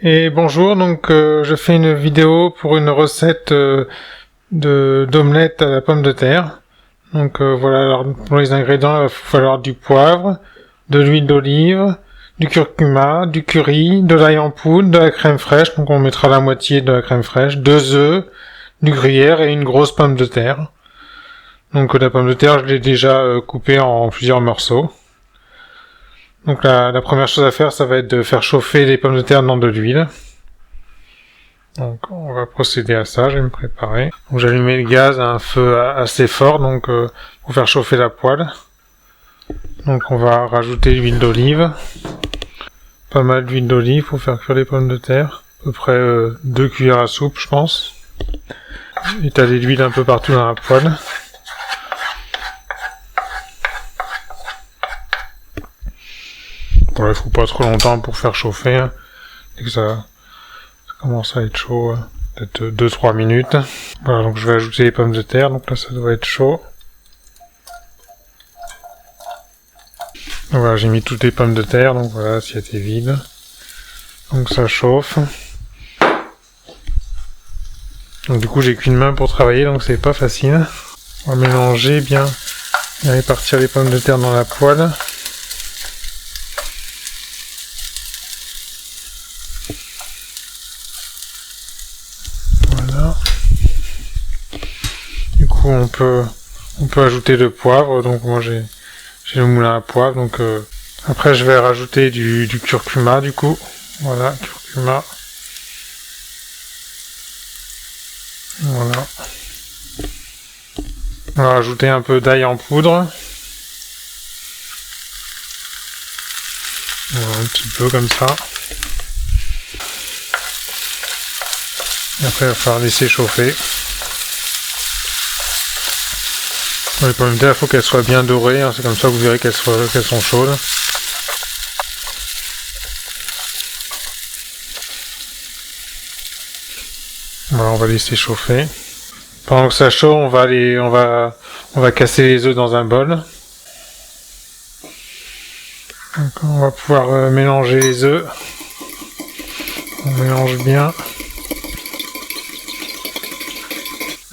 Et bonjour, donc je fais une vidéo pour une recette d'omelette à la pomme de terre. Donc voilà, alors pour les ingrédients, il va falloir du poivre, de l'huile d'olive, du curcuma, du curry, de l'ail en poudre, de la crème fraîche, donc on mettra la moitié de la crème fraîche, 2 œufs, du gruyère et une grosse pomme de terre. Donc la pomme de terre, je l'ai déjà coupée en plusieurs morceaux. Donc la première chose à faire, ça va être de faire chauffer les pommes de terre dans de l'huile. Donc on va procéder à ça, je vais me préparer. Donc j'ai allumé le gaz à un feu assez fort, donc pour faire chauffer la poêle. Donc on va rajouter l'huile d'olive. Pas mal d'huile d'olive pour faire cuire les pommes de terre. À peu près 2 cuillères à soupe, je pense. Étaler l'huile un peu partout dans la poêle. Voilà, il faut pas trop longtemps pour faire chauffer. Hein. Dès que ça commence à être chaud, peut-être 2-3 minutes. Voilà, donc je vais ajouter les pommes de terre, donc là ça doit être chaud. Donc voilà, j'ai mis toutes les pommes de terre, donc voilà, l'assiette est vide. Donc ça chauffe. Donc du coup j'ai qu'une main pour travailler, donc c'est pas facile. On va mélanger bien répartir les pommes de terre dans la poêle. Du coup, on peut ajouter le poivre. Donc moi j'ai le moulin à poivre. Donc après je vais rajouter du curcuma du coup. Voilà, curcuma. Voilà. On va rajouter un peu d'ail en poudre. Voilà, un petit peu comme ça. Et après il va falloir laisser chauffer. Les pommes de terre, il faut qu'elles soient bien dorées, hein, c'est comme ça que vous verrez qu'elles sont chaudes. Voilà, on va laisser chauffer. Pendant que ça chauffe, on va casser les œufs dans un bol. Donc, on va pouvoir mélanger les œufs. On mélange bien.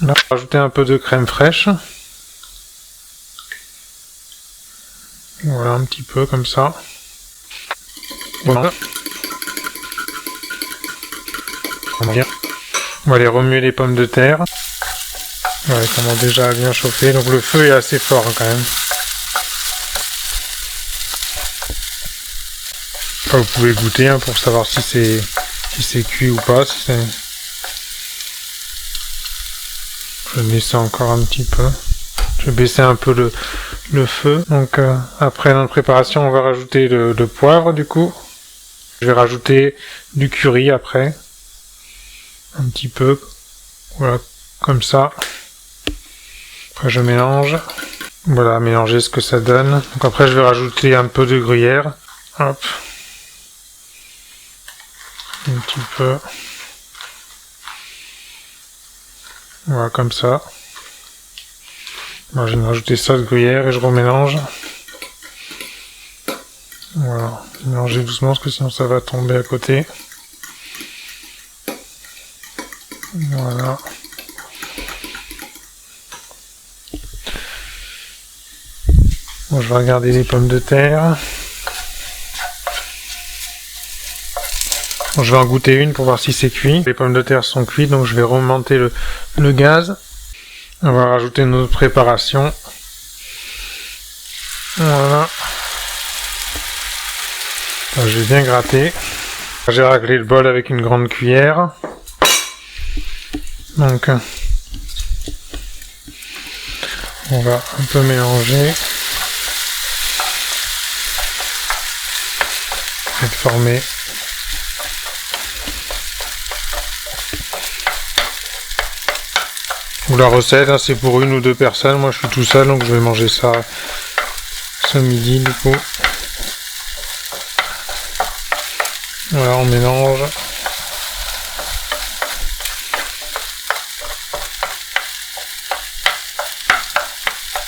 Là, on va rajouter un peu de crème fraîche. Voilà, un petit peu comme ça. Voilà. On va aller remuer les pommes de terre. Ouais, ça commence déjà à bien chauffer. Donc le feu est assez fort hein, quand même. Enfin, vous pouvez goûter hein, pour savoir si c'est cuit ou pas. Si je vais laisser encore un petit peu. Je vais baisser un peu le feu. Donc après dans la préparation, on va rajouter le poivre du coup. Je vais rajouter du curry après. Un petit peu. Voilà, comme ça. Après je mélange. Voilà, mélanger ce que ça donne. Donc après je vais rajouter un peu de gruyère. Hop. Un petit peu. Voilà, comme ça. Moi, je vais rajouter ça de gruyère et je remélange. Voilà, mélanger doucement parce que sinon ça va tomber à côté. Voilà. Bon, je vais regarder les pommes de terre. Bon, je vais en goûter une pour voir si c'est cuit. Les pommes de terre sont cuites, donc je vais remonter le gaz. On va rajouter notre préparation. Voilà. Alors, je vais bien gratter. J'ai raclé le bol avec une grande cuillère. Donc, on va un peu mélanger. Et former. Ou la recette, hein, c'est pour 1 ou 2 personnes. Moi, je suis tout seul, donc je vais manger ça ce midi, du coup. Voilà, on mélange.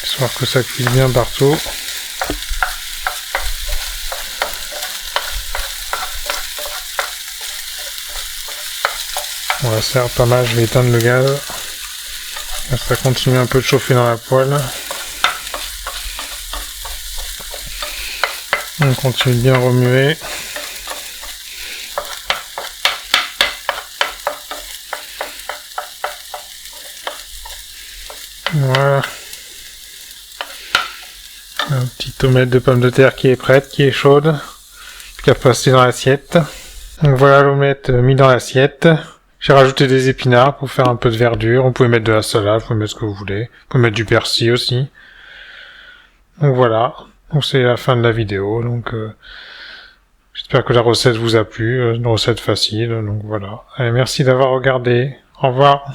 Histoire que ça cuise bien partout. Voilà, ça sert pas mal, je vais éteindre le gaz. Ça continue un peu de chauffer dans la poêle. On continue de bien remuer. Voilà. Une petite omelette de pommes de terre qui est prête, qui est chaude. Plus qu'à passer dans l'assiette. Donc voilà l'omelette mise dans l'assiette. J'ai rajouté des épinards pour faire un peu de verdure. Vous pouvez mettre de la salade, vous pouvez mettre ce que vous voulez. Vous pouvez mettre du persil aussi. Donc voilà. Donc c'est la fin de la vidéo. Donc j'espère que la recette vous a plu. Une recette facile. Donc voilà. Allez, merci d'avoir regardé. Au revoir.